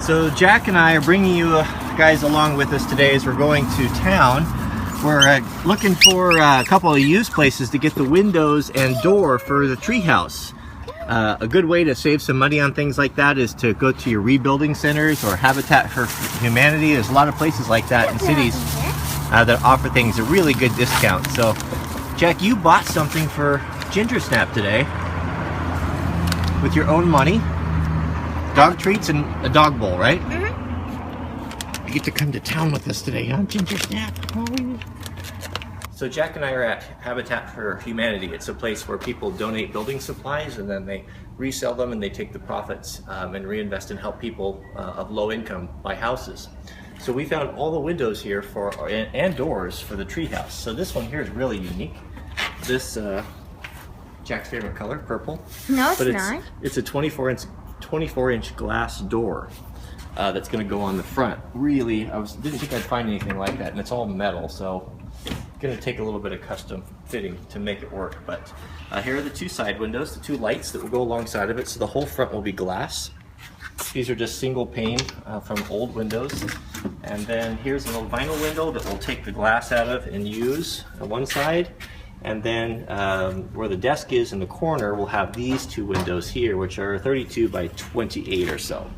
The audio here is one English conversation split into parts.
So Jack and I are bringing you guys along with us today as we're going to town. We're looking for a couple of used places to get the windows and door for the treehouse. A good way to save some money on things like that is to go to your rebuilding centers or Habitat for Humanity. There's a lot of places like that in cities that offer things at really good discount. So Jack, you bought something for Ginger Snap today with your own money. Dog treats and a dog bowl, right? Mm-hmm. You get to come to town with us today, huh, Ginger Snap? So Jack and I are at Habitat for Humanity. It's a place where people donate building supplies and then they resell them and they take the profits and reinvest and help people of low income buy houses. So we found all the windows here and doors for the treehouse. So this one here is really unique. This Jack's favorite color, purple. No, it's not. It's a 24-inch glass door that's going to go on the front. Really, didn't think I'd find anything like that, and it's all metal, so it's going to take a little bit of custom fitting to make it work. But here are the two side windows, the two lights that will go alongside of it, so the whole front will be glass. These are just single pane from old windows. And then here's an old vinyl window that we'll take the glass out of and use on one side. And then where the desk is in the corner, we'll have these two windows here, which are 32 by 28 or so.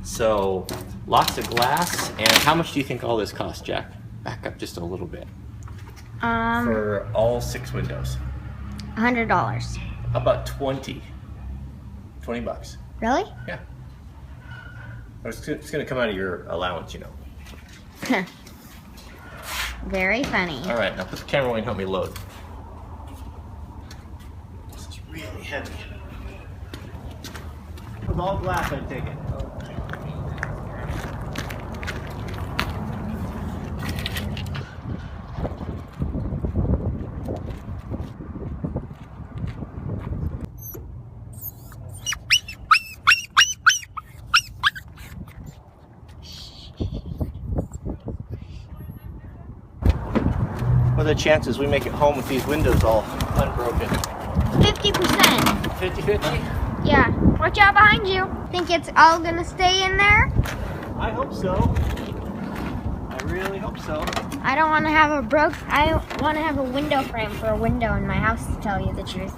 So lots of glass. And how much do you think all this costs, Jack? Back up just a little bit. For all 6 windows. $100. About 20 bucks. Really? Yeah. It's going to come out of your allowance, you know. Very funny. All right, now put the camera away and help me load. Really heavy. With all glass, I'd take it. What are the chances we make it home with these windows all unbroken? 50%. 50-50? Yeah. Watch out behind you. Think it's all gonna stay in there? I hope so. I really hope so. I don't want to have a window frame for a window in my house, to tell you the truth.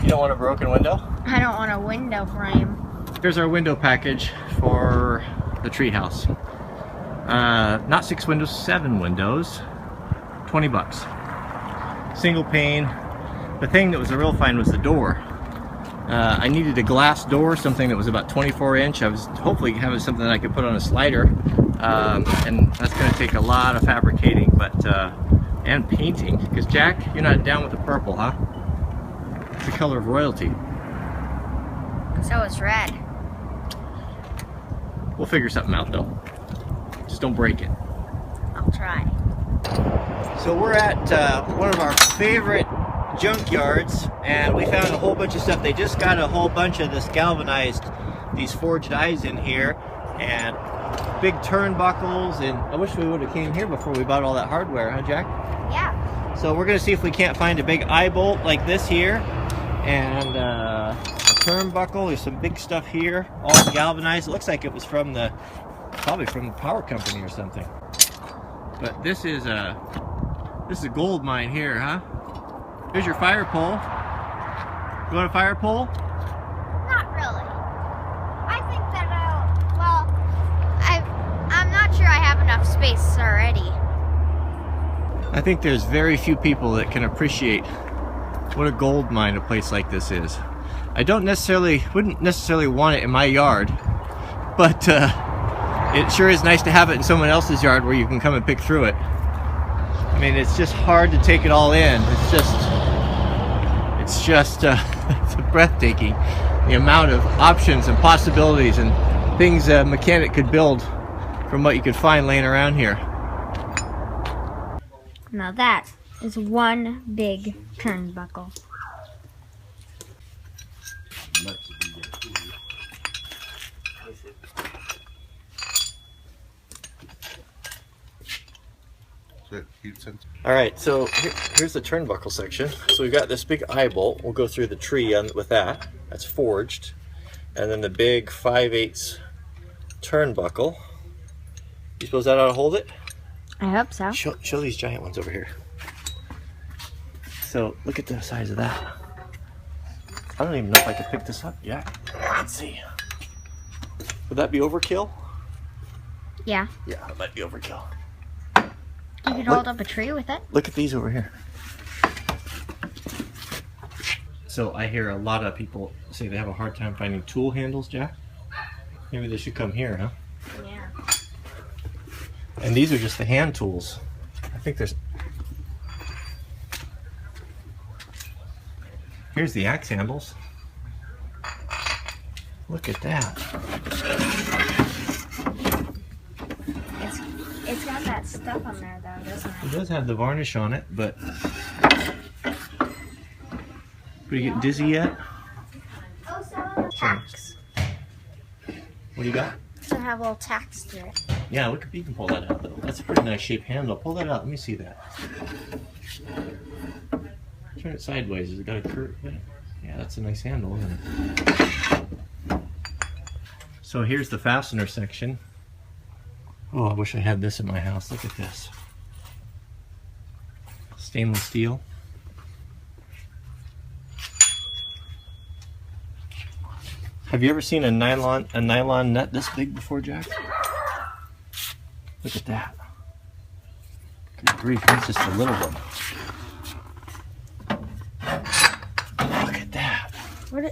You don't want a broken window? I don't want a window frame. Here's our window package for the treehouse. Not 6 windows, 7 windows. 20 bucks. Single pane. The thing that was a real find was the door. I needed a glass door, something that was about 24 inch. I was hopefully having something that I could put on a slider, and that's going to take a lot of fabricating, and painting. Because Jack, you're not down with the purple, huh? It's the color of royalty. So it's red. We'll figure something out though. Just don't break it. I'll try. So we're at one of our favorite junkyards, and we found a whole bunch of stuff. They just got a whole bunch of this galvanized, these forged eyes in here, and big turnbuckles, and I wish we would have came here before we bought all that hardware, huh, Jack? Yeah. So we're gonna see if we can't find a big eye bolt like this here, and a turnbuckle. There's some big stuff here, all galvanized. It looks like it was probably from the power company or something. But this is a gold mine here, huh? Here's your fire pole. You want a fire pole? Not really. I think that I'm not sure I have enough space already. I think there's very few people that can appreciate what a gold mine a place like this is. I wouldn't necessarily want it in my yard, but it sure is nice to have it in someone else's yard where you can come and pick through it. I mean, it's just hard to take it all in. It's just it's breathtaking, the amount of options and possibilities and things a mechanic could build from what you could find laying around here. Now that is one big turnbuckle. All right, so here's the turnbuckle section. So we've got this big eye bolt. We'll go through the tree with that. That's forged. And then the big 5/8 turnbuckle. You suppose that ought to hold it? I hope so. Show these giant ones over here. So look at the size of that. I don't even know if I can pick this up yet. Let's see. Would that be overkill? Yeah. Yeah, it might be overkill. You could hold up a tree with it. Look at these over here. So I hear a lot of people say they have a hard time finding tool handles, Jack. Maybe they should come here, huh? Yeah. And these are just the hand tools. I think there's... Here's the axe handles. Look at that. It's got that stuff on there though, doesn't it? It does have the varnish on it, but... Are you getting dizzy yet? Oh, some of the tacks. What do you got? Some have little tacks to it. Yeah, look if you can pull that out though. That's a pretty nice shaped handle. Pull that out. Let me see that. Turn it sideways. Has it got a curve? Yeah, that's a nice handle, isn't it? So here's the fastener section. Oh, I wish I had this in my house. Look at this. Stainless steel. Have you ever seen a nylon nut this big before, Jack? Look at that. Good grief, that's just a little one. Look at that.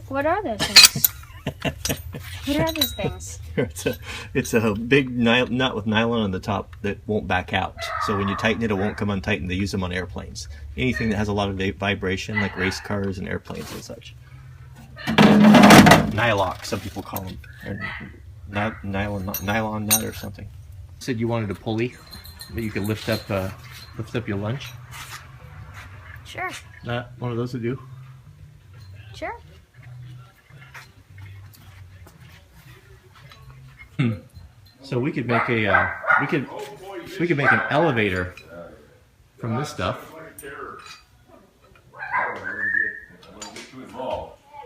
What are those things? What are these things? It's a big nut with nylon on the top that won't back out. So when you tighten it, it won't come untightened. They use them on airplanes. Anything that has a lot of vibration, like race cars and airplanes and such. Nylock, some people call them. Or nylon nut or something. You said you wanted a pulley that you could lift up your lunch. Sure. One of those would do. Sure. So we could make a we could make an elevator from this stuff.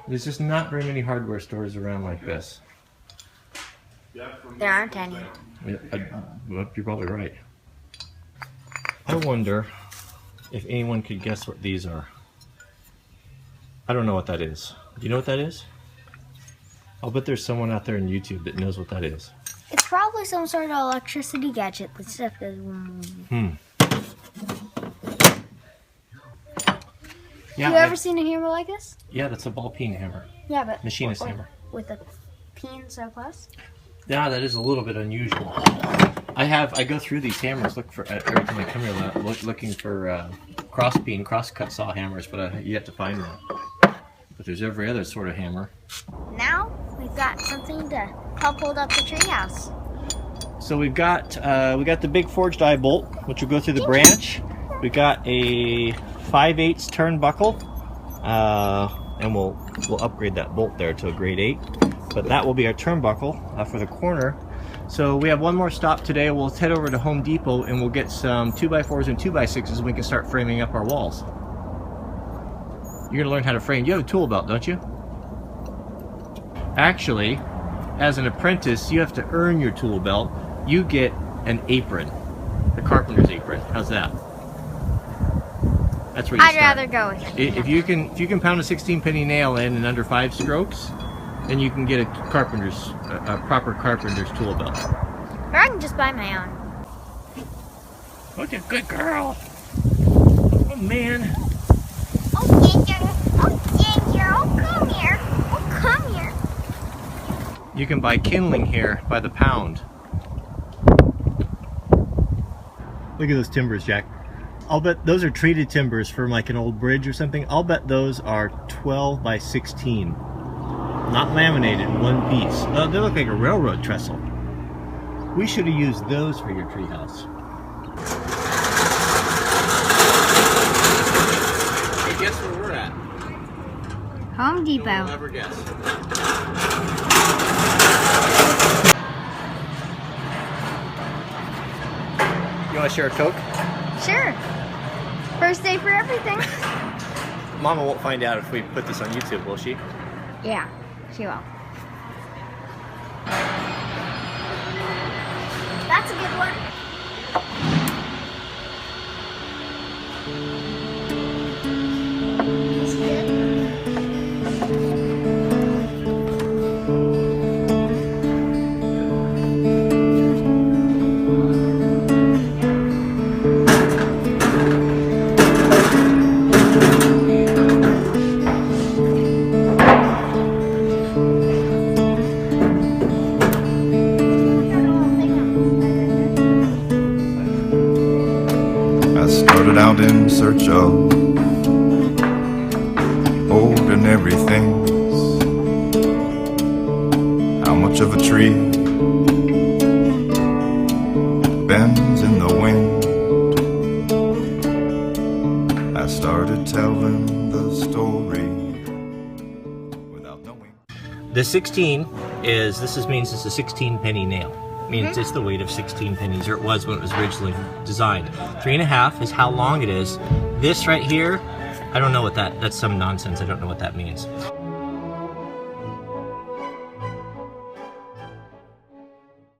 There's just not very many hardware stores around like this. There aren't any. You're probably right. I wonder if anyone could guess what these are. I don't know what that is. Do you know what that is? I'll bet there's someone out there on YouTube that knows what that is. It's probably some sort of electricity gadget that stuff goes. Yeah, you ever seen a hammer like this? Yeah, that's a ball peen hammer. Yeah, but machinist hammer. With a peen so close? Yeah, that is a little bit unusual. I go through these hammers, look for every time I come here, looking for cross peen, cross cut saw hammers, but I yet to find that. But there's every other sort of hammer. Now we've got something to help hold up the treehouse. So we got the big forged eye bolt, which will go through the branch. We got a 5/8 turnbuckle, and we'll upgrade that bolt there to a grade 8. But that will be our turnbuckle for the corner. So we have one more stop today. We'll head over to Home Depot and we'll get some 2x4s and 2x6s and we can start framing up our walls. You're gonna learn how to frame. You have a tool belt, don't you? Actually, as an apprentice, you have to earn your tool belt. You get an apron, the carpenter's apron. How's that? That's where you start. I'd rather go with it. If you can pound a 16-penny nail in under 5 strokes, then you can get a proper carpenter's tool belt. Or I can just buy my own. What a good girl! Oh man! Oh Ginger! Oh Ginger! Oh come here! Oh come here! You can buy kindling here by the pound. Look at those timbers, Jack. I'll bet those are treated timbers from like an old bridge or something. I'll bet those are 12 by 16. Not laminated, one piece. They look like a railroad trestle. We should have used those for your treehouse. Hey, guess where we're at? Home Depot. You'll never guess. You want to share a Coke? Sure. First day for everything. Mama won't find out if we put this on YouTube, will she? Yeah, she will. That's a good one. That's good. I started out in search of ordinary things. How much of a tree bends in the wind? I started telling the story without knowing. The 16 is, means it's a 16 penny nail. Means it's the weight of 16 pennies, or it was when it was originally designed. 3.5 is how long it is. This right here, I don't know what that's some nonsense. I don't know what that means.